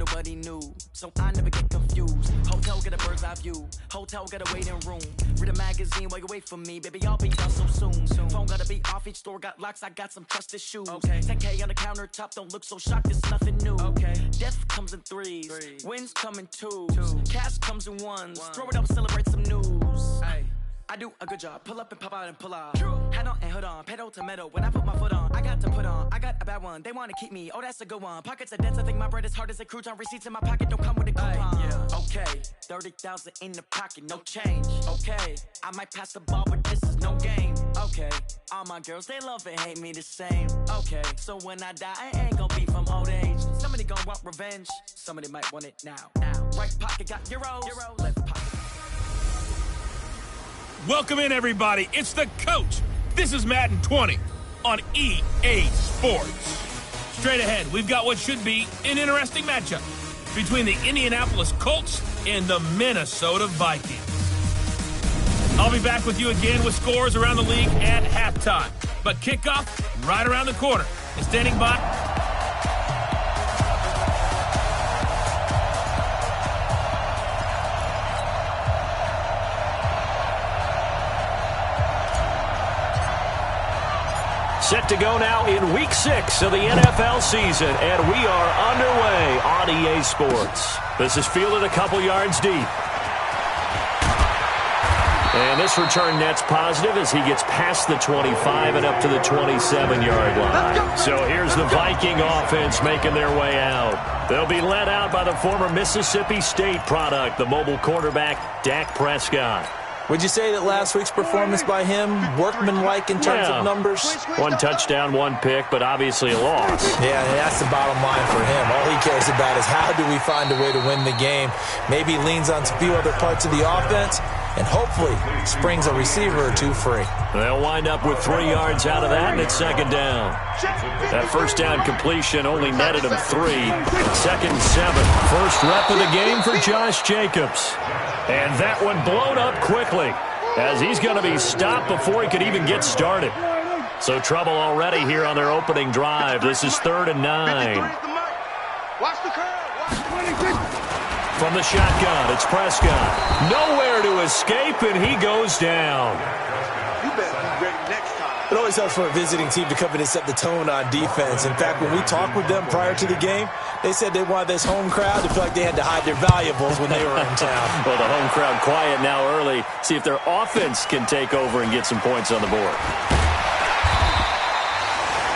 nobody knew, so I never get confused. Hotel get a bird's eye view, hotel got a waiting room. Read a magazine while you wait for me, baby, I'll be done so soon. Phone gotta be off, each store got locks, I got some trusted shoes. 10K on the countertop, don't look so shocked, it's nothing new. Death comes in threes, wins come in twos, cash comes in ones. Throw it up, celebrate some news. I do a good job, pull up and pop out and pull out. Head on and hood on, pedal to metal. When I put my foot on, I got to put on. I got a bad one, they wanna keep me, oh that's a good one. Pockets are dense, I think my bread is hard as a crouton. Receipts in my pocket don't come with a coupon. Okay, 30,000 in the pocket, no change. Okay, I might pass the ball, but this is no game. Okay, all my girls, they love and hate me the same. Okay, so when I die, I ain't gonna be from old age. Somebody gon' want revenge, somebody might want it now. Right pocket got euros, left pocket. Welcome in, everybody. It's the Coach. This is Madden 20 on EA Sports. Straight ahead, we've got what should be an interesting matchup between the Indianapolis Colts and the Minnesota Vikings. I'll be back with you again with scores around the league at halftime. But kickoff right around the corner. And standing by... Set to go now in Week 6 of the NFL season, and we are underway on EA Sports. This is fielded a couple yards deep. And this return net's positive as he gets past the 25 and up to the 27-yard line. So here's the Viking offense making their way out. They'll be led out by the former Mississippi State product, the mobile quarterback, Dak Prescott. Would you say that last week's performance by him, workmanlike in terms of numbers? One touchdown, one pick, but obviously a loss. Yeah, that's the bottom line for him. All he cares about is how do we find a way to win the game. Maybe leans on a few other parts of the offense, and hopefully springs a receiver or two free. They'll wind up with 3 yards out of that, and it's second down. That first down completion only netted him 3. Second and 7. First rep of the game for Josh Jacobs. And that one blown up quickly as he's going to be stopped before he could even get started. So trouble already here on their opening drive. This is 3rd and 9. From the shotgun, it's Prescott. Nowhere to escape, and he goes down. You better be ready next time. It always helps for a visiting team to come in and set the tone on defense. In fact, when we talked with them prior to the game, they said they wanted this home crowd to feel like they had to hide their valuables when they were in town. Well, the home crowd quiet now early. See if their offense can take over and get some points on the board.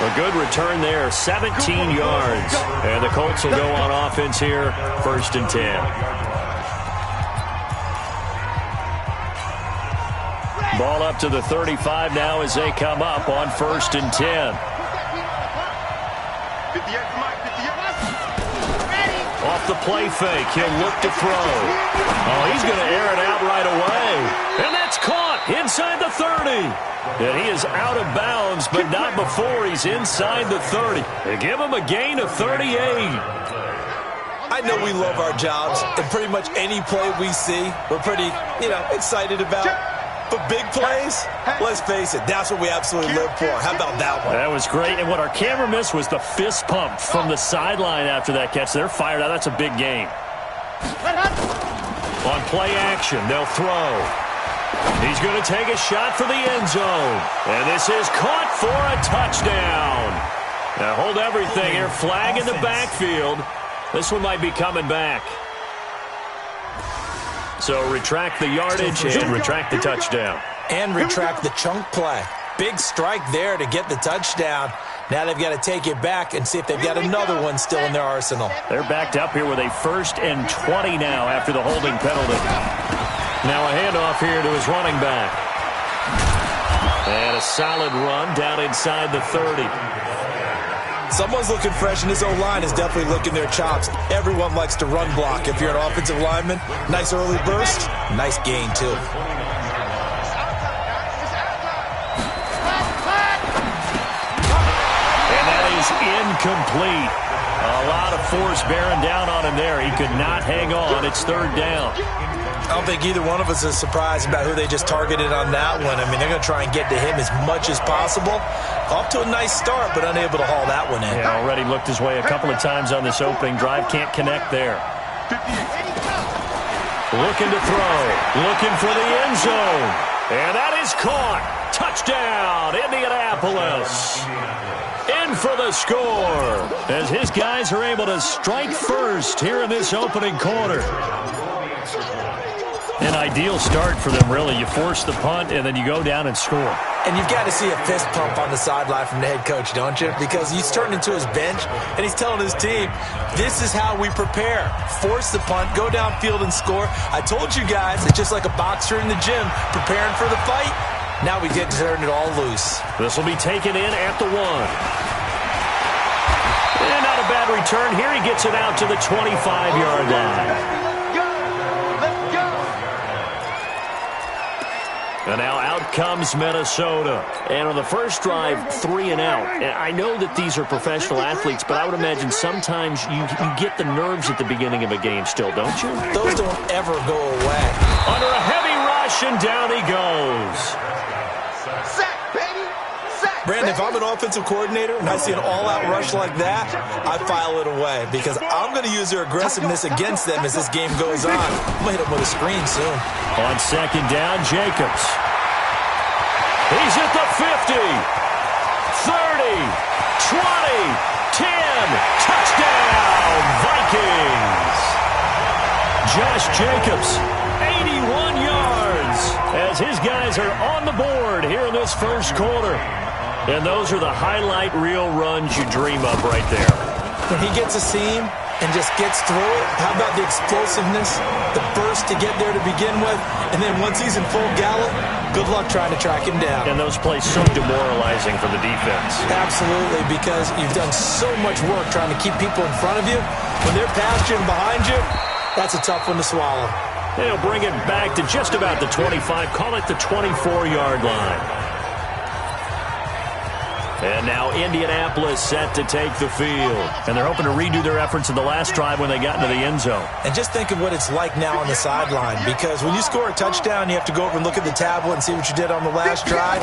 A good return there, 17 yards. And the Colts will go on offense here, 1st and 10. Ball up to the 35 now as they come up on 1st and 10. Off the play fake, he'll look to throw. Oh, he's going to air it out right away. And that's caught inside the 30. And he is out of bounds, but not before he's inside the 30. They give him a gain of 38. I know we love our jobs, and pretty much any play we see, we're pretty, excited about. But big plays, let's face it, that's what we absolutely live for. How about that one? That was great, and what our camera missed was the fist pump from the sideline after that catch. They're fired out. That's a big game. On play action, they'll throw. He's going to take a shot for the end zone. And this is caught for a touchdown. Now hold everything here. Flag in the backfield. This one might be coming back. So retract the yardage and retract the touchdown. And retract the chunk play. Big strike there to get the touchdown. Now they've got to take it back and see if they've got another one still in their arsenal. They're backed up here with a 1st and 20 now after the holding penalty. Now a handoff here to his running back. And a solid run down inside the 30. Someone's looking fresh, and his O-line is definitely licking their chops. Everyone likes to run block. If you're an offensive lineman, nice early burst, nice gain, too. And that is incomplete. A lot of force bearing down on him there. He could not hang on. It's 3rd down. I don't think either one of us is surprised about who they just targeted on that one. I mean, they're going to try and get to him as much as possible. Off to a nice start, but unable to haul that one in. Yeah, already looked his way a couple of times on this opening drive. Can't connect there. Looking to throw. Looking for the end zone. And that is caught. Touchdown, Indianapolis. In for the score as his guys are able to strike first here in this opening quarter. An ideal start for them, really. You force the punt, and then you go down and score. And you've got to see a fist pump on the sideline from the head coach, don't you? Because he's turned into his bench, and he's telling his team, this is how we prepare. Force the punt, go downfield and score. I told you guys, it's just like a boxer in the gym preparing for the fight. Now we get to turn it all loose. This will be taken in at the 1. And not a bad return here. He gets it out to the 25-yard line. And now out comes Minnesota. And on the first drive, 3 and out. And I know that these are professional athletes, but I would imagine sometimes you get the nerves at the beginning of a game still, don't you? Those don't ever go away. Under a heavy rush, and down he goes. Sack, baby! Sack, Brandon, if I'm an offensive coordinator and I see an all-out rush like that, I file it away because I'm going to use their aggressiveness against them as this game goes on. I'm going to hit them with a screen soon. On second down, Jacobs. He's at the 50, 30, 20, 10. Touchdown, Vikings. Josh Jacobs, 81 yards as his guys are on the board here in this first quarter. And those are the highlight reel runs you dream of right there. When he gets a seam and just gets through it, how about the explosiveness, the burst to get there to begin with, and then once he's in full gallop, good luck trying to track him down. And those plays so demoralizing for the defense. Absolutely, because you've done so much work trying to keep people in front of you. When they're past you and behind you, that's a tough one to swallow. They'll bring it back to just about the 25, call it the 24-yard line. And now Indianapolis set to take the field. And they're hoping to redo their efforts in the last drive when they got into the end zone. And just think of what it's like now on the sideline, because when you score a touchdown, you have to go over and look at the tablet and see what you did on the last drive.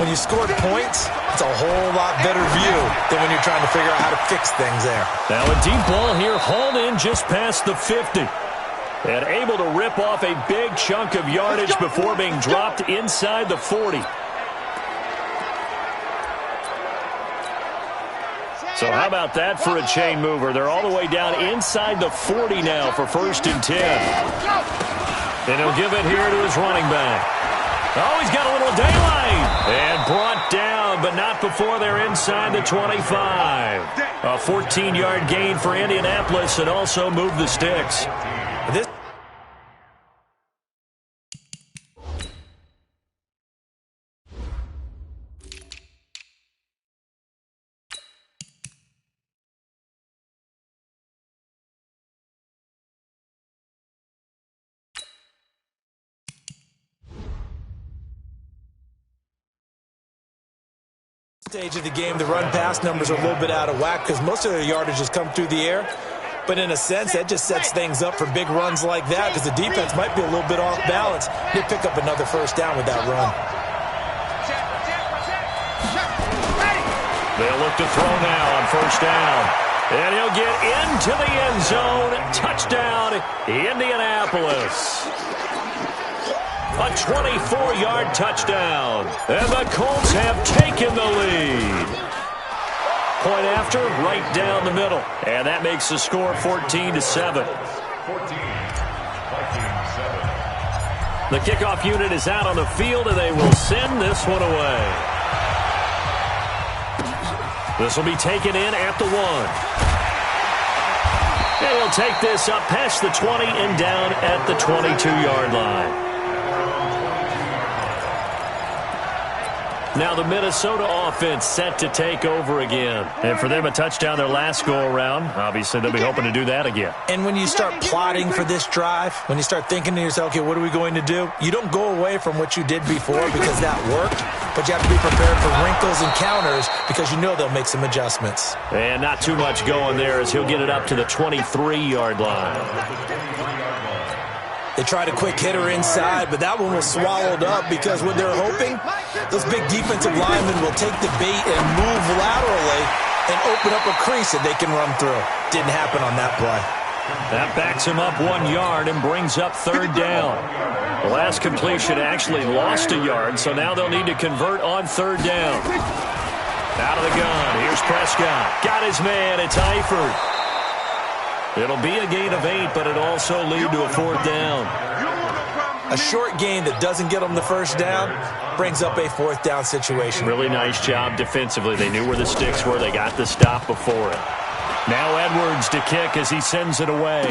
When you scored points, it's a whole lot better view than when you're trying to figure out how to fix things there. Now a deep ball here, hauled in just past the 50. And able to rip off a big chunk of yardage before being dropped inside the 40. So how about that for a chain mover? They're all the way down inside the 40 now for 1st and 10. And he'll give it here to his running back. Oh, he's got a little daylight. And brought down, but not before they're inside the 25. A 14-yard gain for Indianapolis and also move the sticks. Stage of the game, the run-pass numbers are a little bit out of whack because most of their yardage has come through the air. But in a sense, that just sets things up for big runs like that because the defense might be a little bit off balance. They pick up another first down with that run. They'll look to throw now on first down. And he'll get into the end zone. Touchdown, Indianapolis. A 24-yard touchdown. And the Colts have taken the lead. Point after, right down the middle. And that makes the score 14-7. The kickoff unit is out on the field, and they will send this one away. This will be taken in at the 1. And he'll take this up past the 20 and down at the 22-yard line. Now the Minnesota offense set to take over again. And for them, a touchdown their last go-around. Obviously, they'll be hoping to do that again. And when you start plotting for this drive, when you start thinking to yourself, okay, what are we going to do? You don't go away from what you did before because that worked, but you have to be prepared for wrinkles and counters because you know they'll make some adjustments. And not too much going there as he'll get it up to the 23-yard line. They tried a quick hitter inside, but that one was swallowed up because what they're hoping, those big defensive linemen will take the bait and move laterally and open up a crease that they can run through. Didn't happen on that play. That backs him up 1 yard and brings up third down. The last completion actually lost a yard, so now they'll need to convert on third down. Out of the gun, here's Prescott. Got his man, it's Eifert. It'll be a gain of 8, but it'll also lead to a fourth down. A short gain that doesn't get them the first down brings up a fourth down situation. Really nice job defensively. They knew where the sticks were. They got the stop before it. Now Edwards to kick as he sends it away.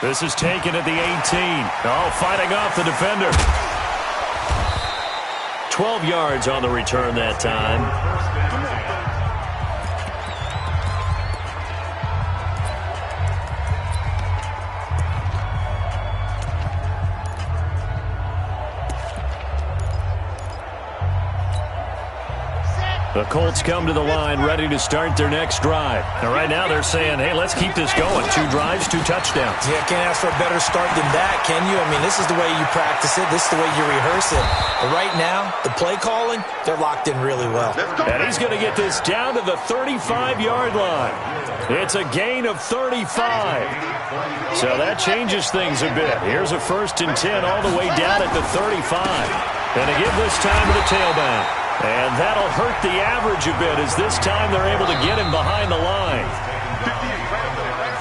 This is taken at the 18. Oh, fighting off the defender. 12 yards on the return that time. The Colts come to the line ready to start their next drive. And right now they're saying, hey, let's keep this going. 2 drives, 2 touchdowns. Yeah, can't ask for a better start than that, can you? I mean, this is the way you practice it. This is the way you rehearse it. But right now, the play calling, they're locked in really well. And he's going to get this down to the 35-yard line. It's a gain of 35. So that changes things a bit. Here's a 1st and 10 all the way down at the 35. And to give this time to the tailback. And that'll hurt the average a bit as this time they're able to get him behind the line.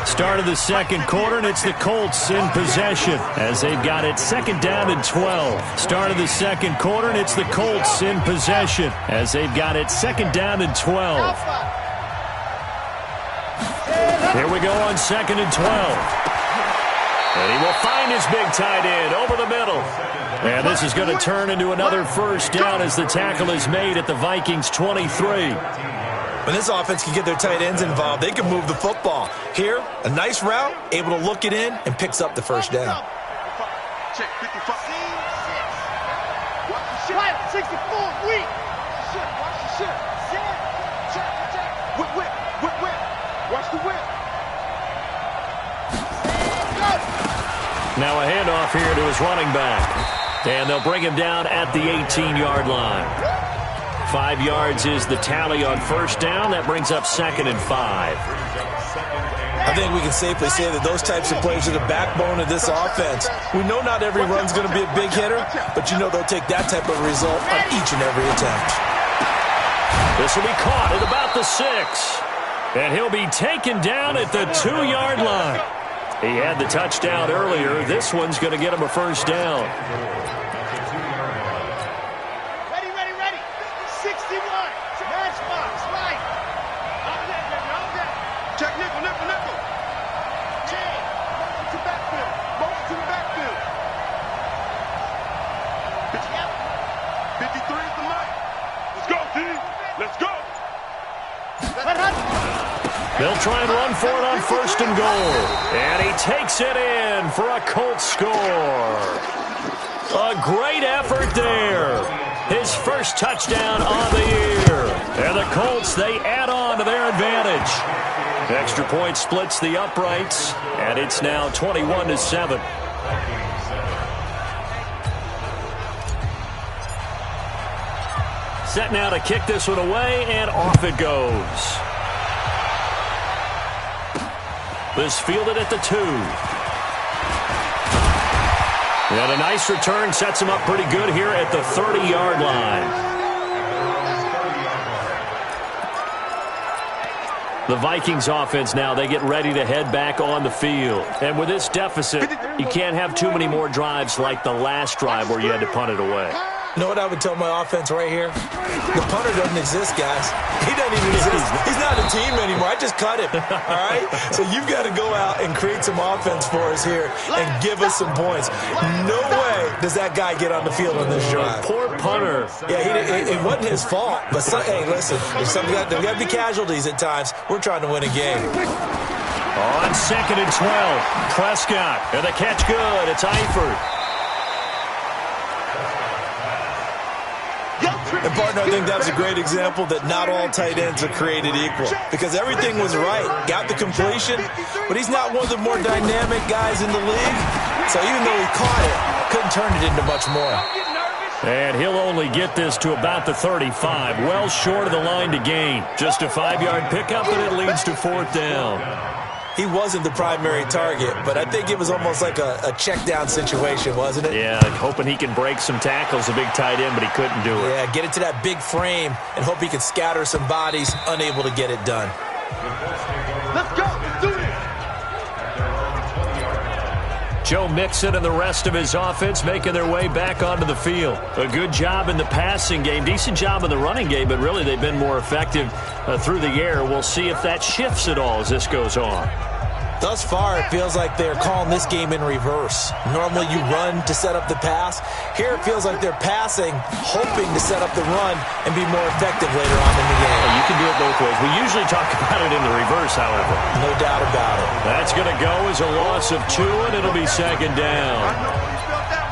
Start of the second quarter, and it's the Colts in possession as they've got it 2nd down and 12. Start of the second quarter, and it's the Colts in possession as they've got it 2nd down and 12. Here we go on 2nd and 12. And he will find his big tight end over the middle. And this is going to turn into another first down as the tackle is made at the Vikings 23. When this offense can get their tight ends involved, they can move the football. Here, a nice route, able to look it in, and picks up the first down. Check 55. 64, weak. Watch the shit. Check. Whip. Watch the whip. Now a handoff here to his running back. And they'll bring him down at the 18-yard line. 5 yards is the tally on first down. That brings up 2nd and 5. I think we can safely say that those types of plays are the backbone of this offense. We know not every run's going to be a big hitter, but you know they'll take that type of result on each and every attempt. This will be caught at about the 6. And he'll be taken down at the 2-yard line. He had the touchdown earlier. This one's going to get him a first down. Ready. 61. Matchbox, right. All that. Check nickel. Motion to backfield. 53 is the mic. Let's go, team. Let's go. They'll try and run for it on 1st and goal. And he takes it in for a Colts score. A great effort there. His first touchdown on the year. And the Colts, they add on to their advantage. Extra point splits the uprights, and it's now 21-7. Set now to kick this one away, and off it goes. This fielded at the 2. And a nice return sets him up pretty good here at the 30-yard line. The Vikings offense now, they get ready to head back on the field. And with this deficit, you can't have too many more drives like the last drive where you had to punt it away. You know what I would tell my offense right here? The punter doesn't exist, guys. He doesn't even exist. He's not a team anymore. I just cut him, all right? So you've got to go out and create some offense for us here and give us some points. No way does that guy get on the field on this drive. Poor punter. Yeah, it wasn't his fault. But, hey, listen, there's got to be casualties at times. We're trying to win a game. On 2nd and 12, Prescott. And the catch good. It's Eifert. And, partner, I think that was a great example that not all tight ends are created equal because everything was right. Got the completion, but he's not one of the more dynamic guys in the league. So even though he caught it, couldn't turn it into much more. And he'll only get this to about the 35, well short of the line to gain. Just a 5-yard pickup, and it leads to 4th down. He wasn't the primary target, but I think it was almost like a check down situation, wasn't it? Yeah, hoping he can break some tackles, a big tight end, but he couldn't do it. Yeah, get it to that big frame and hope he can scatter some bodies, unable to get it done. Let's go. Let's do this. Joe Mixon and the rest of his offense making their way back onto the field. A good job in the passing game, decent job in the running game, but really they've been more effective through the air. We'll see if that shifts at all as this goes on. Thus far, it feels like they're calling this game in reverse. Normally you run to set up the pass. Here it feels like they're passing, hoping to set up the run and be more effective later on in the game. You can do it both ways. We usually talk about it in the reverse, however. No doubt about it. That's going to go as a loss of 2, and it'll be 2nd down.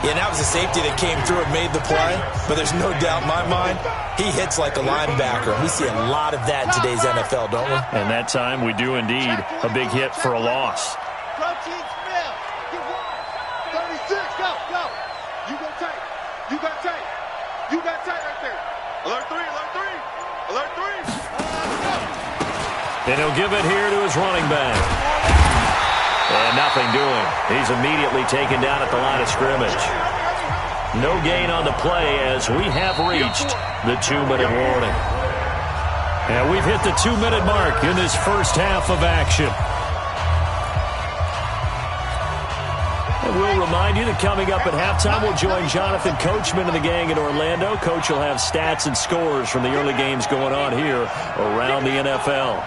Yeah, that was a safety that came through and made the play, but there's no doubt in my mind, he hits like a linebacker. We see a lot of that in today's NFL, don't we? And that time we do indeed. A big hit for a loss. Protein smell. Get 1. 36. Go, go. You go tight. You got tight. You got tight right there. Alert 3, alert 3. Alert 3. And he'll give it here to his running back. And nothing doing. He's immediately taken down at the line of scrimmage. No gain on the play as we have reached the 2-minute warning. And we've hit the 2-minute mark in this first half of action. And we'll remind you that coming up at halftime, we'll join Jonathan Coachman and the gang in Orlando. Coach will have stats and scores from the early games going on here around the NFL.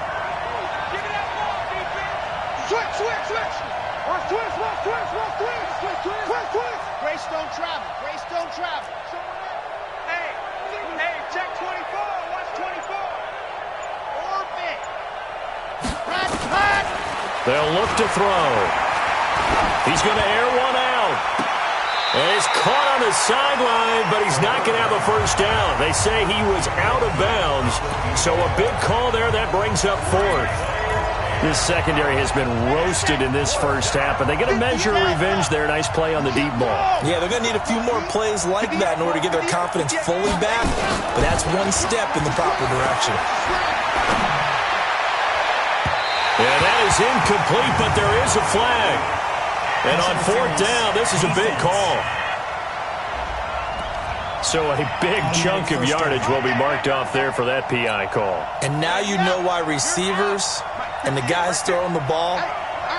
Grace don't travel. Grace don't travel. Hey, check 24. Watch 24. Orbit. Rat. They'll look to throw. He's going to air one out. And he's caught on the sideline, but he's not going to have a first down. They say he was out of bounds. So a big call there. That brings up 4th. This secondary has been roasted in this first half, but they're going to measure revenge there. Nice play on the deep ball. Yeah, they're going to need a few more plays like that in order to get their confidence fully back, but that's one step in the proper direction. Yeah, that is incomplete, but there is a flag. And on 4th down, this is a big call. So a big chunk of yardage will be marked off there for that PI call. And now you know why receivers and the guys throwing the ball,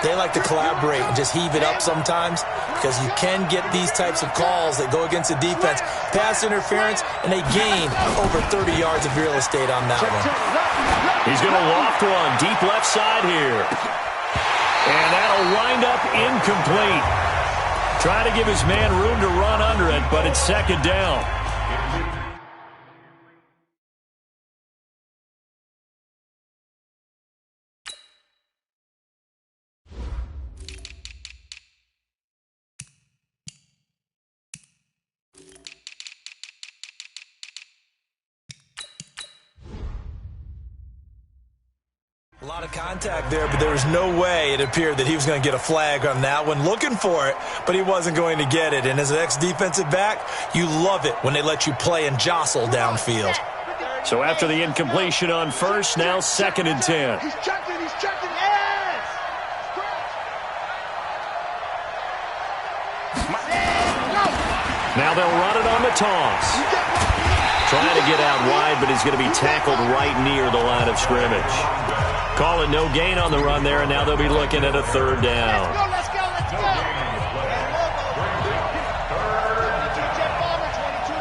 they like to collaborate and just heave it up sometimes, because you can get these types of calls that go against the defense. Pass interference, and they gain over 30 yards of real estate on that one. He's going to loft one deep left side here. And that'll wind up incomplete. Trying to give his man room to run under it, but it's 2nd down. A lot of contact there, but there was no way it appeared that he was going to get a flag on that one. Looking for it, but he wasn't going to get it. And as an ex-defensive back, you love it when they let you play and jostle downfield. So after the incompletion on 1st, now 2nd and 10. He's checking, yes! Now they'll run it on the toss. Trying to get out wide, but he's going to be tackled right near the line of scrimmage. Call it no gain on the run there, and now they'll be looking at a 3rd down. Let's go. 22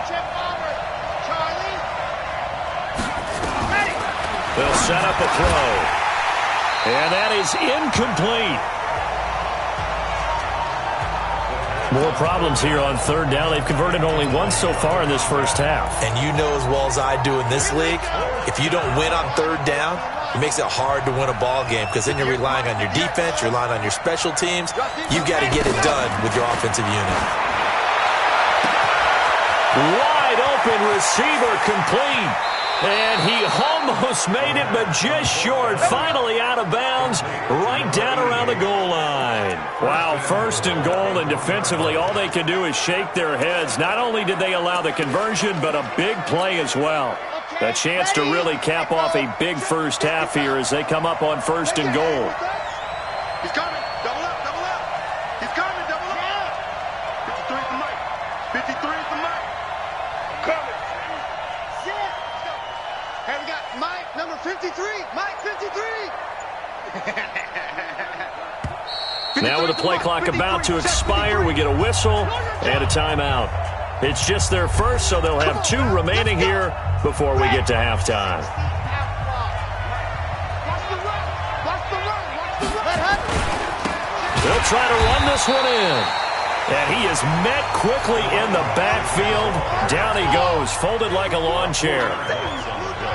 Jet Bomber. Charlie. Ready. They'll set up a throw. And that is incomplete. More problems here on 3rd down. They've converted only once so far in this first half. And you know as well as I do in this league, if you don't win on 3rd down, it makes it hard to win a ball game, because then you're relying on your defense, you're relying on your special teams. You've got to get it done with your offensive unit. Wide open receiver complete. And he almost made it, but just short. Finally out of bounds, right down around the goal line. Wow, first and goal, and defensively all they can do is shake their heads. Not only did they allow the conversion, but a big play as well. A chance to really cap off a big first half here as they come up on first and goal. He's coming. Double up, double up. He's coming, double up. 53 is the mic. 53 is the mic. Coming. Hey, we got Mike, number 53. Mike, 53. Now with the play clock about to expire, we get a whistle and a timeout. It's just their first, so they'll have 2 remaining here before we get to halftime. They'll try to run this one in. And he is met quickly in the backfield. Down he goes, folded like a lawn chair.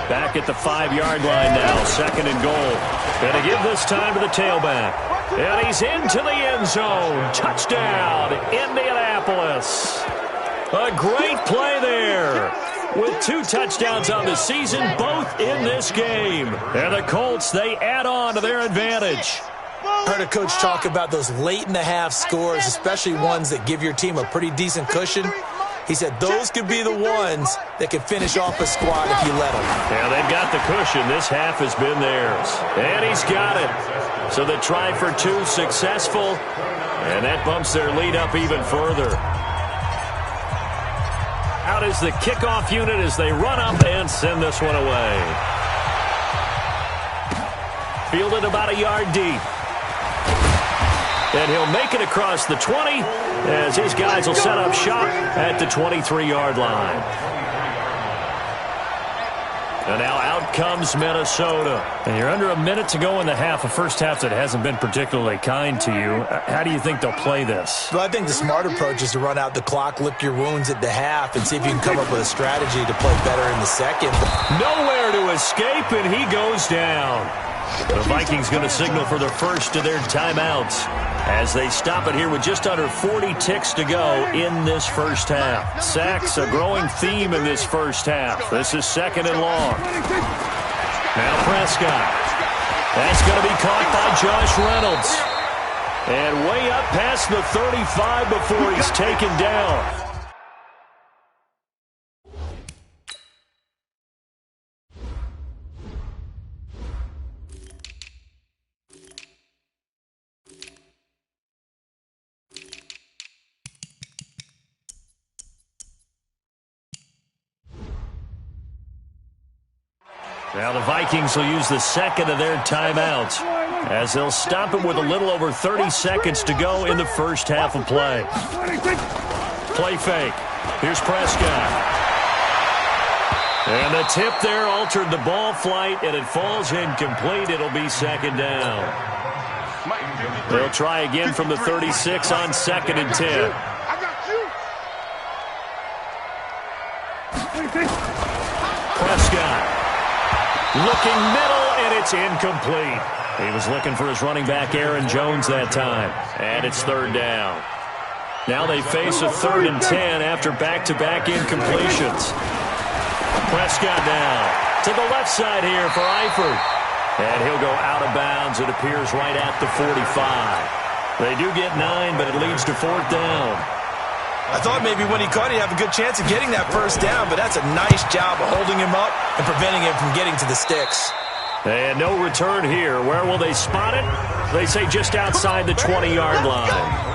Back at the 5-yard line now, second and goal. Going to give this time to the tailback. And he's into the end zone. Touchdown, Indianapolis. A great play there. With 2 touchdowns on the season, both in this game. And the Colts, they add on to their advantage. I heard a coach talk about those late-in-the-half scores, especially ones that give your team a pretty decent cushion. He said those could be the ones that could finish off a squad if you let them. Yeah, they've got the cushion. This half has been theirs. And he's got it. So the try for 2 successful, and that bumps their lead up even further. Out is the kickoff unit as they run up and send this one away. Fielded about a yard deep. And he'll make it across the 20 as his guys will set up shop at the 23-yard line. And now out comes Minnesota. And you're under a minute to go in the half, a first half that hasn't been particularly kind to you. How do you think they'll play this? Well, I think the smart approach is to run out the clock, lick your wounds at the half, and see if you can come up with a strategy to play better in the second. Nowhere to escape, and he goes down. The Vikings going to signal for the first of their timeouts as they stop it here with just under 40 ticks to go in this first half. Sacks, a growing theme in this first half. This is second and long. Now Prescott. That's going to be caught by Josh Reynolds. And way up past the 35 before he's taken down. Now the Vikings will use the second of their timeouts as they'll stop it with a little over 30 seconds to go in the first half of play. Play fake. Here's Prescott. And the tip there altered the ball flight, and it falls incomplete. It'll be second down. They'll try again from the 36 on second and 10. Prescott. Looking middle, and it's incomplete. He was looking for his running back, Aaron Jones, that time. And it's third down. Now they face a 3rd and 10 after back-to-back incompletions. Prescott now to the left side here for Eifert. And he'll go out of bounds. It appears right at the 45. They do get 9, but it leads to 4th down. I thought maybe when he caught it, he'd have a good chance of getting that first down, but that's a nice job of holding him up and preventing him from getting to the sticks. And no return here. Where will they spot it? They say just outside the 20-yard line.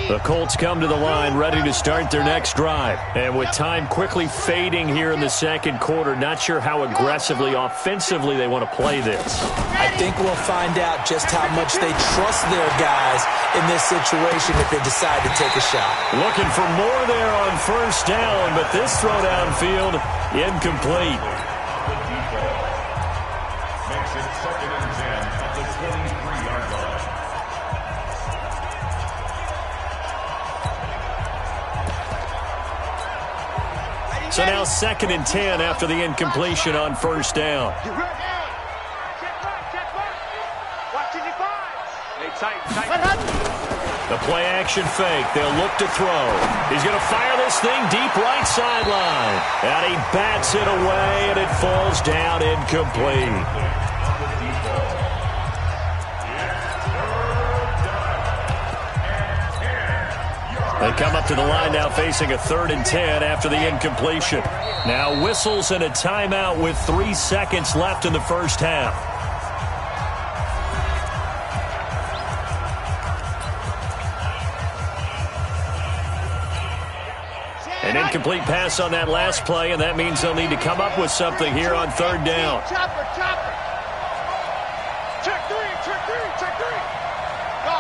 The Colts come to the line ready to start their next drive. And with time quickly fading here in the second quarter, not sure how aggressively, offensively they want to play this. I think we'll find out just how much they trust their guys in this situation if they decide to take a shot. Looking for more there on first down, but this throw downfield incomplete. Makes it 2nd and 10 at the 23-yard line. So now 2nd and 10 after the incompletion on first down. The play-action fake. They'll look to throw. He's going to fire this thing deep right sideline. And he bats it away, and it falls down incomplete. They come up to the line now facing a 3rd and 10 after the incompletion. Now whistles and a timeout with 3 seconds left in the first half. An incomplete pass on that last play, and that means they'll need to come up with something here on 3rd down. Chopper. Check three. Go.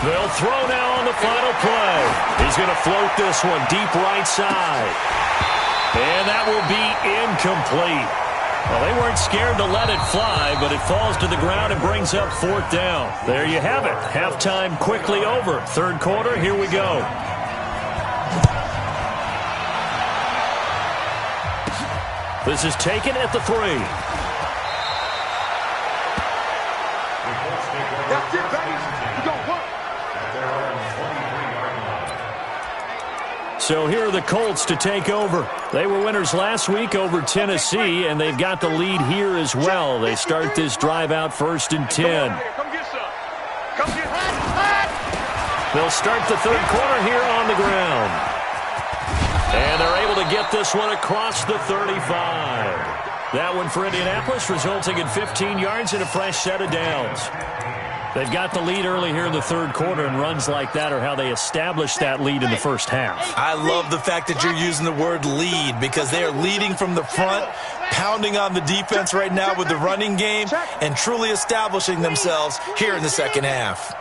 They'll throw now on the final play. He's going to float this one deep right side. And that will be incomplete. Well, they weren't scared to let it fly, but it falls to the ground and brings up 4th down. There you have it. Halftime quickly over. 3rd quarter, here we go. This is taken at the 3. That's it, baby. You don't work. So here are the Colts to take over. They were winners last week over Tennessee, and they've got the lead here as well. They start this drive out 1st and 10. Come get some. They'll start the 3rd quarter here on the ground. And they're able to get this one across the 35. That one for Indianapolis, resulting in 15 yards and a fresh set of downs. They've got the lead early here in the 3rd quarter, and runs like that are how they established that lead in the first half. I love the fact that you're using the word lead, because they are leading from the front, pounding on the defense right now with the running game, and truly establishing themselves here in the second half.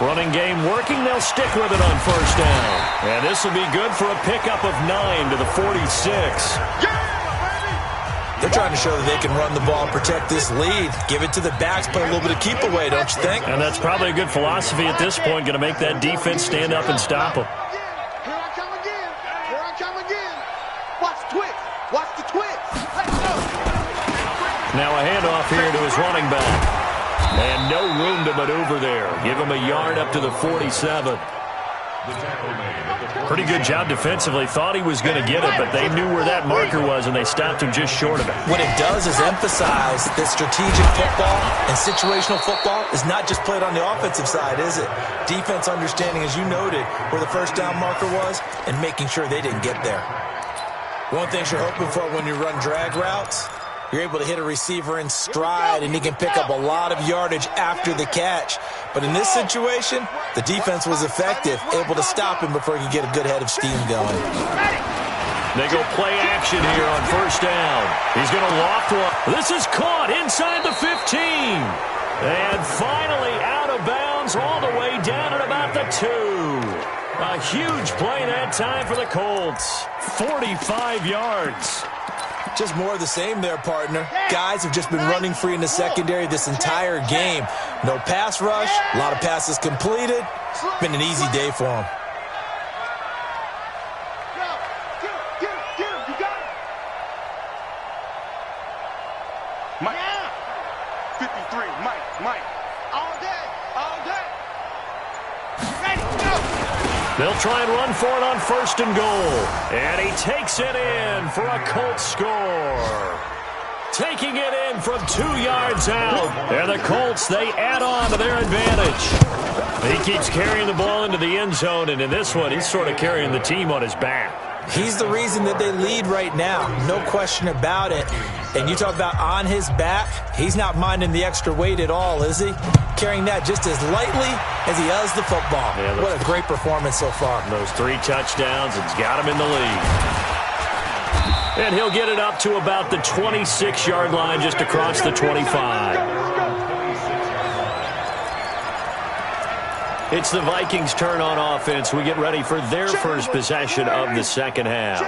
Running game working. They'll stick with it on 1st down. And this will be good for a pickup of 9 to the 46. They're trying to show that they can run the ball, protect this lead, give it to the backs, play a little bit of keep away, don't you think? And that's probably a good philosophy at this point, going to make that defense stand up and stop them. Here I come again. Watch the twist. Let's go. Now a handoff here to his running back. And no room to maneuver there. Give him a yard up to the 47. Pretty good job defensively. Thought he was going to get it, but they knew where that marker was, and they stopped him just short of it. What it does is emphasize that strategic football and situational football is not just played on the offensive side, is it? Defense understanding, as you noted, where the 1st down marker was and making sure they didn't get there. One thing you're hoping for when you run drag routes, you're able to hit a receiver in stride, and he can pick up a lot of yardage after the catch. But in this situation, the defense was effective, able to stop him before he could get a good head of steam going. They go play action here on 1st down. He's going to loft one. This is caught inside the 15. And finally out of bounds all the way down at about the 2. A huge play that time for the Colts. 45 yards. Just more of the same there, partner. Guys have just been running free in the secondary this entire game. No pass rush, a lot of passes completed. Been an easy day for them. Get him. You got him. Mike. 53. Mike. All day. Ready, go. They'll try and run for it on 1st and goal. And he takes it in for a Colts score. Taking it in from 2 yards out. And the Colts, they add on to their advantage. He keeps carrying the ball into the end zone, and in this one, he's sort of carrying the team on his back. He's the reason that they lead right now. No question about it. And you talk about on his back, he's not minding the extra weight at all, is he? Carrying that just as lightly as he does the football. Yeah, what a great performance so far. Those 3 touchdowns, it's got him in the lead. And he'll get it up to about the 26-yard line, just across the 25. It's the Vikings' turn on offense. We get ready for their first possession of the second half.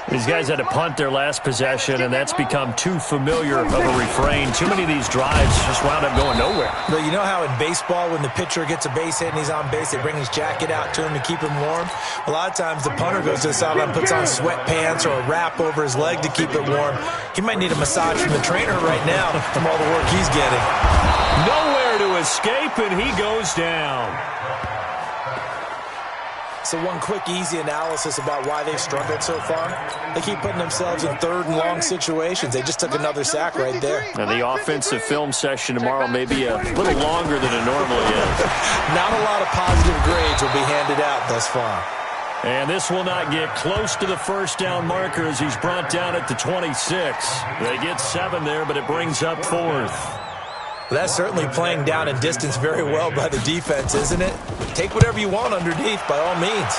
These guys had to punt their last possession, and that's become too familiar of a refrain. Too many of these drives just wound up going nowhere. Well, you know how in baseball, when the pitcher gets a base hit and he's on base, they bring his jacket out to him to keep him warm? A lot of times the punter goes to the sideline, puts on sweatpants or a wrap over his leg to keep it warm. He might need a massage from the trainer right now from all the work he's getting. Nowhere to escape, and he goes down. So one quick, easy analysis about why they've struggled so far. They keep putting themselves in third and long situations. They just took another sack right there. And the offensive film session tomorrow may be a little longer than it normally is. Not a lot of positive grades will be handed out thus far. And this will not get close to the first down marker as he's brought down at the 26. They get 7 there, but it brings up 4th. That's certainly playing down in distance very well by the defense, isn't it? Take whatever you want underneath, by all means.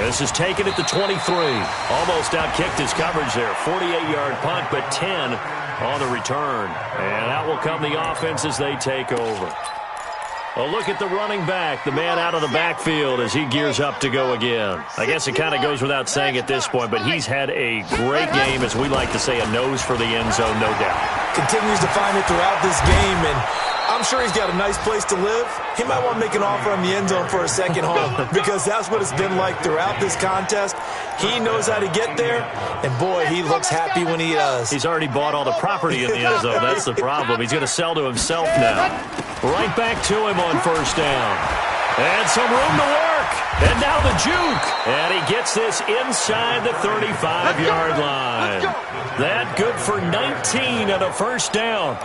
This is taken at the 23. Almost outkicked his coverage there. 48-yard punt, but 10 on the return. And out will come the offense as they take over. A look at the running back, the man out of the backfield as he gears up to go again. I guess it kind of goes without saying at this point, but he's had a great game, as we like to say, a nose for the end zone, no doubt. Continues to find it throughout this game, and I'm sure he's got a nice place to live. He might want to make an offer on the end zone for a second home because that's what it's been like throughout this contest. He knows how to get there, and boy, he looks happy when he does. He's already bought all the property in the end zone. That's the problem. He's going to sell to himself now. Right back to him on first down. And some room to work. And now the juke. And he gets this inside the 35-yard line. That good for 19 and a first down.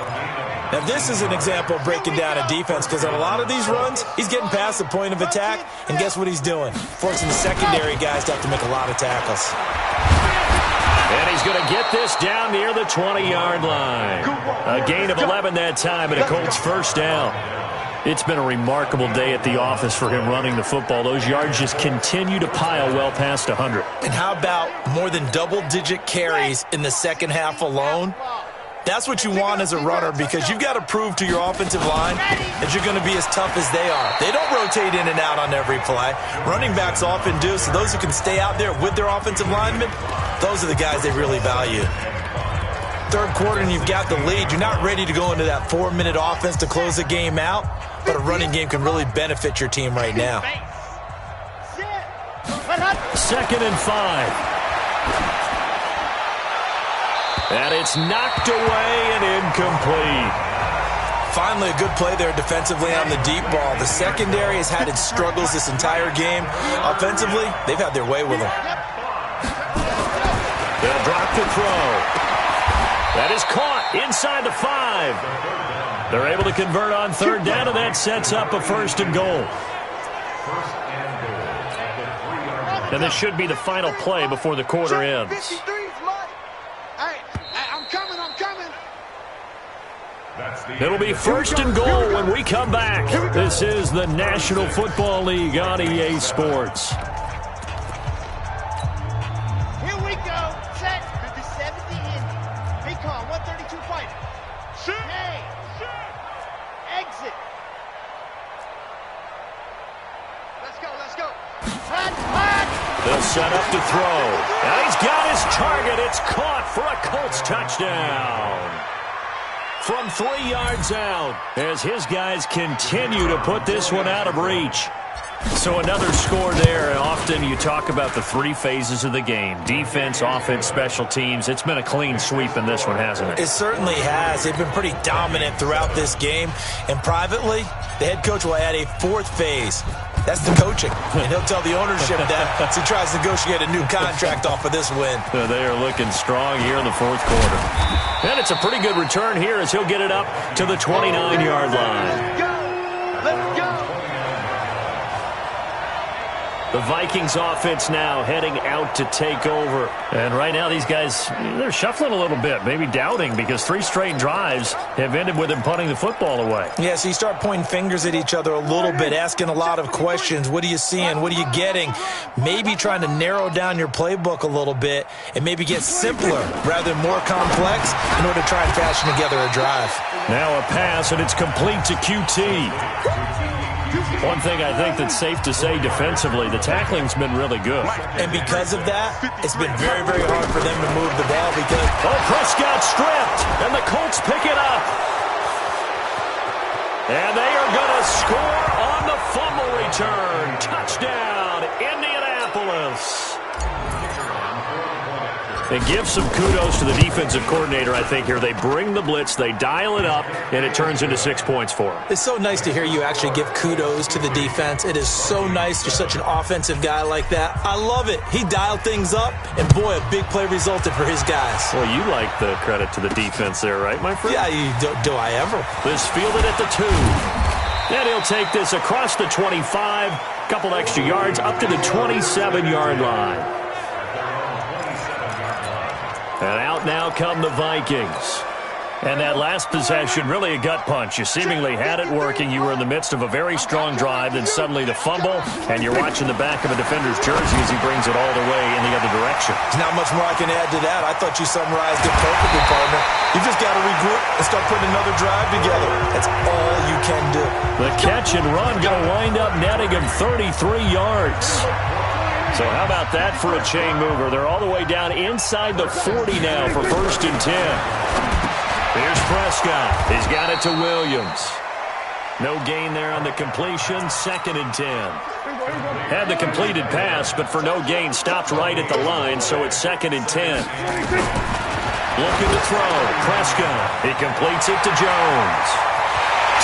Now, this is an example of breaking down a defense because on a lot of these runs, he's getting past the point of attack, and guess what he's doing? Forcing the secondary guys to have to make a lot of tackles. And he's going to get this down near the 20-yard line. A gain of 11 that time, and a Colts first down. It's been a remarkable day at the office for him running the football. Those yards just continue to pile well past 100. And how about more than double-digit carries in the second half alone? That's what you want as a runner because you've got to prove to your offensive line that you're going to be as tough as they are. They don't rotate in and out on every play. Running backs often do, so those who can stay out there with their offensive linemen, those are the guys they really value. Third quarter and you've got the lead. You're not ready to go into that 4-minute offense to close the game out, but a running game can really benefit your team right now. 2nd and 5. And it's knocked away and incomplete. Finally, a good play there defensively on the deep ball. The secondary has had its struggles this entire game. Offensively, they've had their way with them. They'll drop the throw. That is caught inside the 5. They're able to convert on third down, and that sets up a 1st and goal. And this should be the final play before the quarter ends. It'll be 1st and goal when we come back. This is the National Football League on EA Sports. Here we go. Set. 50-70 in. Recon, 132 fighter. Hey. Exit. Let's go, let's go. They'll set up to throw. And he's got his target. It's caught for a Colts touchdown. From 3 yards out, as his guys continue to put this one out of reach. So another score there. Often you talk about the 3 phases of the game. Defense, offense, special teams. It's been a clean sweep in this one, hasn't it? It certainly has. They've been pretty dominant throughout this game. And privately, the head coach will add a 4th phase. That's the coaching. And he'll tell the ownership that as he tries to negotiate a new contract off of this win. They are looking strong here in the 4th quarter. And it's a pretty good return here as he'll get it up to the 29-yard line. Let's go. The Vikings offense now heading out to take over. And right now these guys, they're shuffling a little bit, maybe doubting, because 3 straight drives have ended with them punting the football away. Yeah, so you start pointing fingers at each other a little bit, asking a lot of questions. What are you seeing? What are you getting? Maybe trying to narrow down your playbook a little bit and maybe get simpler rather than more complex in order to try and fashion together a drive. Now a pass, and it's complete to QT. One thing I think that's safe to say defensively, the tackling's been really good. And because of that, it's been very, very hard for them to move the ball because... Oh, Prescott stripped, and the Colts pick it up. And they are going to score on the fumble return. Touchdown, Indianapolis. And give some kudos to the defensive coordinator, I think, here. They bring the blitz, they dial it up, and it turns into 6 points for them. It's so nice to hear you actually give kudos to the defense. It is so nice. You're such an offensive guy like that. I love it. He dialed things up, and boy, a big play resulted for his guys. Well, you like the credit to the defense there, right, my friend? Yeah, do I ever? This fielded at the 2. And he'll take this across the 25, couple extra yards, up to the 27-yard line. And out now come the Vikings. And that last possession, really a gut punch. You seemingly had it working. You were in the midst of a very strong drive, then suddenly the fumble, and you're watching the back of a defender's jersey as he brings it all the way in the other direction. There's not much more I can add to that. I thought you summarized it perfectly, partner. You just got to regroup and start putting another drive together. That's all you can do. The catch and run going to wind up netting him 33 yards. So how about that for a chain mover? They're all the way down inside the 40 now for 1st and 10. Here's Prescott. He's got it to Williams. No gain there on the completion. 2nd and 10. Had the completed pass, but for no gain, stopped right at the line, so it's 2nd and 10. Looking to throw. Prescott. He completes it to Jones.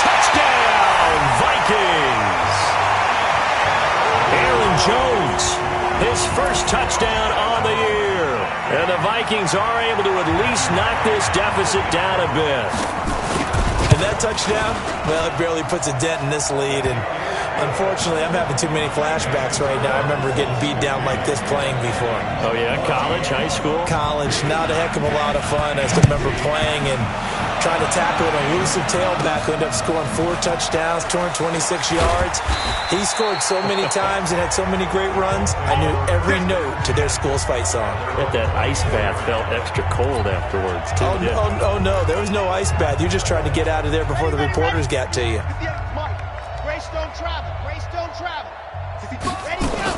Touchdown, Vikings! Aaron Jones, his first touchdown on the year. And the Vikings are able to at least knock this deficit down a bit. And that touchdown, well, it barely puts a dent in this lead. And unfortunately, I'm having too many flashbacks right now. I remember getting beat down like this playing before. Oh, yeah? College, high school? College. Not a heck of a lot of fun. I still remember playing and trying to tackle an elusive tailback who ended up scoring 4 touchdowns, 226 yards. He scored so many times and had so many great runs, I knew every note to their school's fight song. Bet that ice bath felt extra cold afterwards, too. Oh, no, there was no ice bath. You're just trying to get out of there before the reporters got to you. Greystone travel. Greystone travel. Ready, go.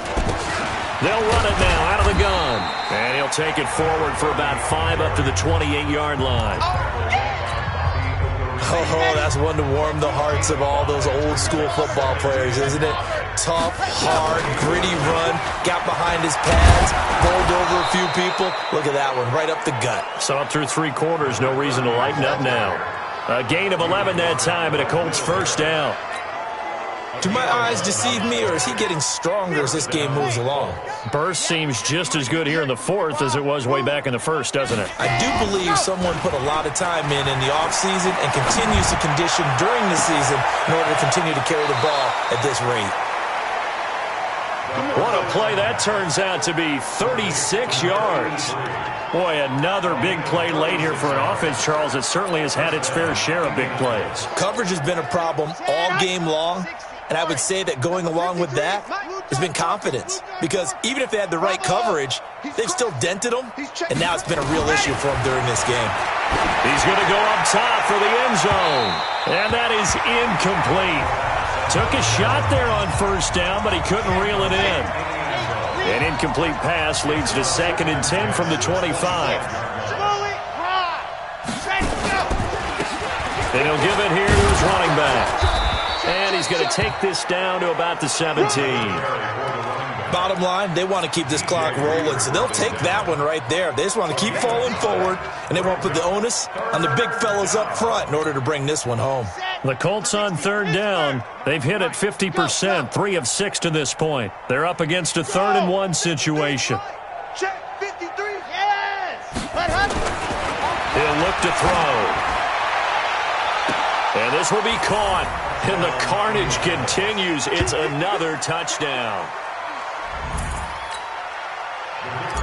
They'll run it now out of the gun. And he'll take it forward for about 5 up to the 28-yard line. Oh, that's one to warm the hearts of all those old school football players, isn't it? Tough, hard, gritty run, got behind his pads, bowled over a few people. Look at that one, right up the gut. Saw it through 3 quarters, no reason to lighten up now. A gain of 11 that time, and a Colts first down. Do my eyes deceive me, or is he getting stronger as this game moves along? Burst seems just as good here in the 4th as it was way back in the 1st, doesn't it? I do believe someone put a lot of time in the offseason and continues to condition during the season in order to continue to carry the ball at this rate. What a play that turns out to be, 36 yards. Boy, another big play late here for an offense, Charles, that certainly has had its fair share of big plays. Coverage has been a problem all game long. And I would say that going along with that has been confidence. Because even if they had the right coverage, they've still dented them. And now it's been a real issue for them during this game. He's going to go up top for the end zone. And that is incomplete. Took a shot there on 1st down, but he couldn't reel it in. An incomplete pass leads to 2nd and 10 from the 25. And he'll give it here to his running back. And he's going to take this down to about the 17. Bottom line, they want to keep this clock rolling, so they'll take that one right there. They just want to keep falling forward, and they won't put the onus on the big fellas up front in order to bring this one home. The Colts on 3rd down. They've hit it 50%, 3 of 6 to this point. They're up against a 3rd and 1 situation. Check 53. Yes. He'll look to throw. And this will be caught. And the carnage continues. It's another touchdown.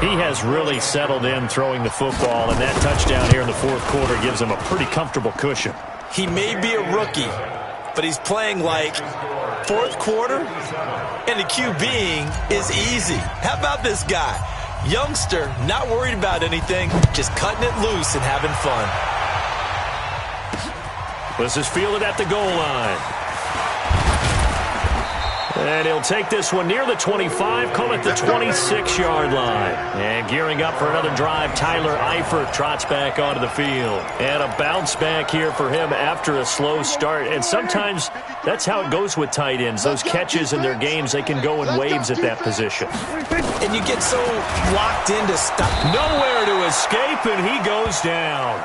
He has really settled in throwing the football, and that touchdown here in the fourth quarter gives him a pretty comfortable cushion. He may be a rookie, but he's playing like fourth quarter, and the QBing is easy. How about this guy? Youngster, not worried about anything, just cutting it loose and having fun. This is fielded at the goal line. And he'll take this one near the 25, call it the 26-yard line. And gearing up for another drive, Tyler Eifert trots back onto the field. And a bounce back here for him after a slow start. And sometimes that's how it goes with tight ends. Those catches in their games, they can go in waves at that position. And you get so locked in to stop. Nowhere to escape, and he goes down.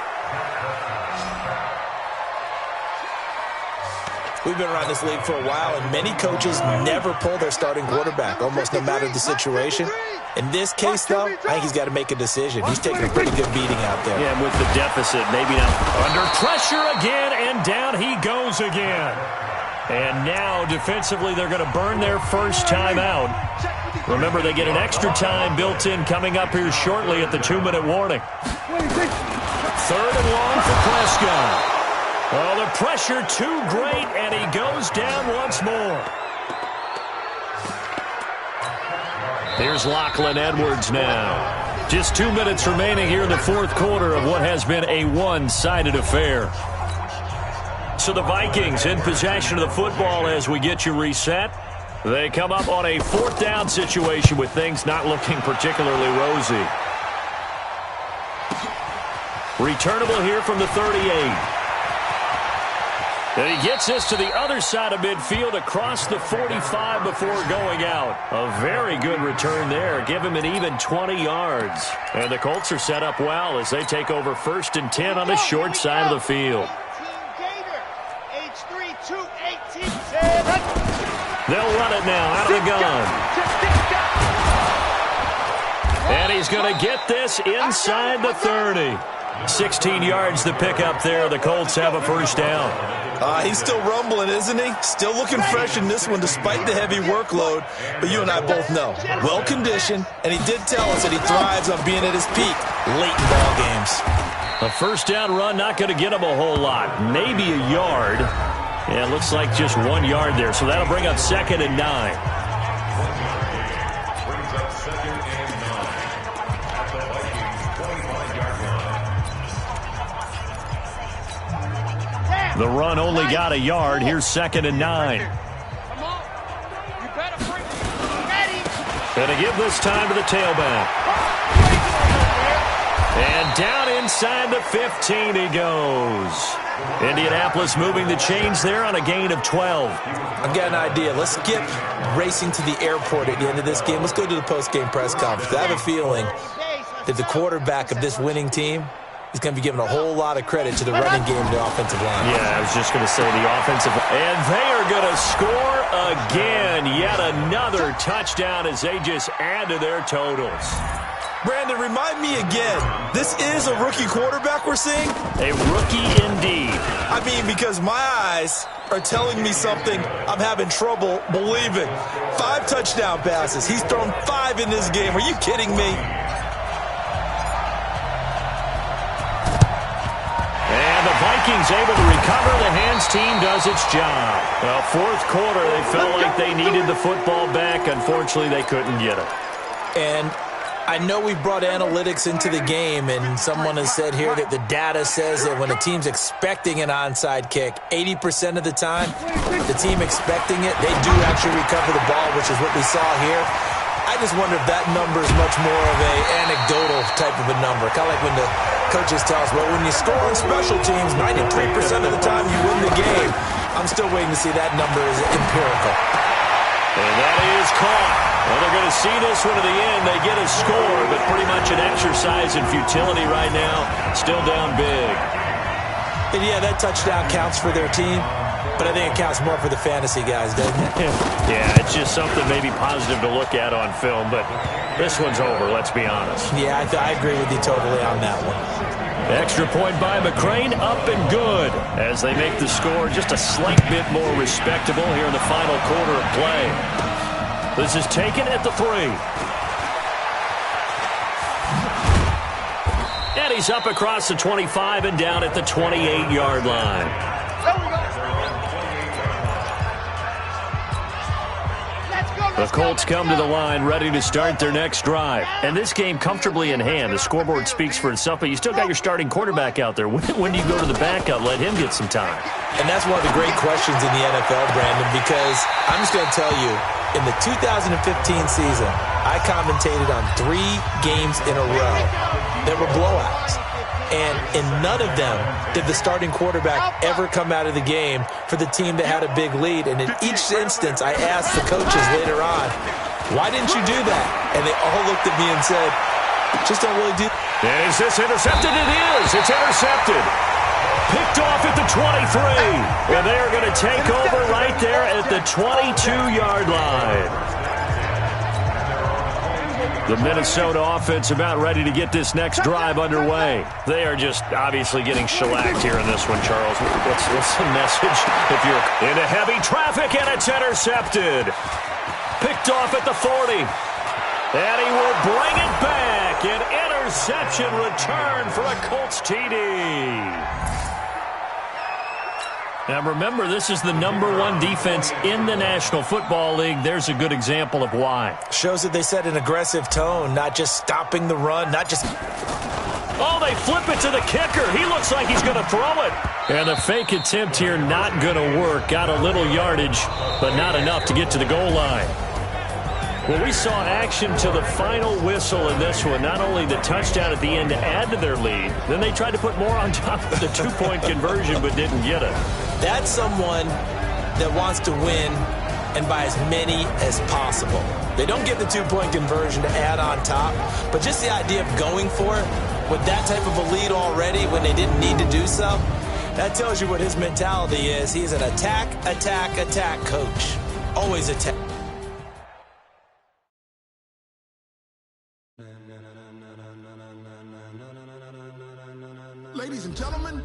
We've been around this league for a while, and many coaches never pull their starting quarterback, almost no matter the situation. In this case, though, I think he's got to make a decision. He's taking a pretty good beating out there. Yeah, with the deficit, maybe not. Under pressure again, and down he goes again. And now, defensively, they're going to burn their first time out. Remember, they get an extra time built in coming up here shortly at the 2-minute warning. 3rd and long for Prescott. Oh, the pressure too great, and he goes down once more. Here's Lachlan Edwards now. Just 2 minutes remaining here in the fourth quarter of what has been a one-sided affair. So the Vikings in possession of the football as we get you reset. They come up on a 4th down situation with things not looking particularly rosy. Returnable here from the 38. And he gets this to the other side of midfield across the 45 before going out. A very good return there. Give him an even 20 yards. And the Colts are set up well as they take over 1st and 10 on the short side of the field. They'll run it now out of the gun. And he's going to get this inside the 30. 16 yards to pick up there. The Colts have a first down. He's still rumbling, isn't he? Still looking fresh in this one despite the heavy workload. But you and I both know, well-conditioned, and he did tell us that he thrives on being at his peak late in ball games. A first down run, not going to get him a whole lot. Maybe a yard. Yeah, it looks like just 1 yard there. So that'll bring up 2nd and 9. The run only got a yard. Here's 2nd and 9. Going to give this time to the tailback. And down inside the 15 he goes. Indianapolis moving the chains there on a gain of 12. I've got an idea. Let's skip racing to the airport at the end of this game. Let's go to the post-game press conference. I have a feeling that the quarterback of this winning team is going to be given a whole lot of credit to the running game and the offensive line. Yeah, I was just going to say the offensive line. And they are going to score again. Yet another touchdown as they just add to their totals. Brandon, remind me again, this is a rookie quarterback we're seeing? A rookie indeed. I mean, because my eyes are telling me something I'm having trouble believing. 5 touchdown passes. He's thrown 5 in this game. Are you kidding me? And the Vikings able to recover. The hands team does its job. Well, fourth quarter, they felt like they needed the football back. Unfortunately, they couldn't get it. And I know we've brought analytics into the game, and someone has said here that the data says that when a team's expecting an onside kick, 80% of the time, the team expecting it, they do actually recover the ball, which is what we saw here. I just wonder if that number is much more of a anecdotal type of a number. Kind of like when the coaches tell us, well, when you score on special teams, 93% of the time you win the game. I'm still waiting to see that number is empirical. And that is caught. Well, they're going to see this one to the end. They get a score, but pretty much an exercise in futility right now. Still down big. And yeah, that touchdown counts for their team, but I think it counts more for the fantasy guys, doesn't it? Yeah, it's just something maybe positive to look at on film, but this one's over, let's be honest. Yeah, I agree with you totally on that one. Extra point by McCrane, up and good as they make the score just a slight bit more respectable here in the final quarter of play. This is taken at the 3. carries up across the 25 and down at the 28-yard line. The Colts come to the line ready to start their next drive. And this game comfortably in hand. The scoreboard speaks for itself, but you still got your starting quarterback out there. When do you go to the backup? Let him get some time. And that's one of the great questions in the NFL, Brandon, because I'm just going to tell you, in the 2015 season, I commentated on 3 games in a row that were blowouts. And in none of them did the starting quarterback ever come out of the game for the team that had a big lead. And in each instance, I asked the coaches later on, why didn't you do that? And they all looked at me and said, just don't really do that. And is this intercepted? It is. It's intercepted. Picked off at the 23. And they are going to take over right there at the 22-yard line. The Minnesota offense about ready to get this next drive underway. They are just obviously getting shellacked here in this one, Charles. What's the message? If you're into heavy traffic and it's intercepted. Picked off at the 40. And he will bring it back. An interception return for a Colts TD. Now remember, this is the #1 defense in the National Football League. There's a good example of why. Shows that they set an aggressive tone, not just stopping the run, not just... Oh, they flip it to the kicker. He looks like he's going to throw it. And the fake attempt here not going to work. Got a little yardage, but not enough to get to the goal line. Well, we saw action to the final whistle in this one. Not only the touchdown at the end to add to their lead, then they tried to put more on top of the 2-point conversion but didn't get it. That's someone that wants to win and by as many as possible. They don't get the 2-point conversion to add on top, but just the idea of going for it with that type of a lead already when they didn't need to do so, that tells you what his mentality is. He's an attack, attack, attack coach. Always attack. Ladies and gentlemen,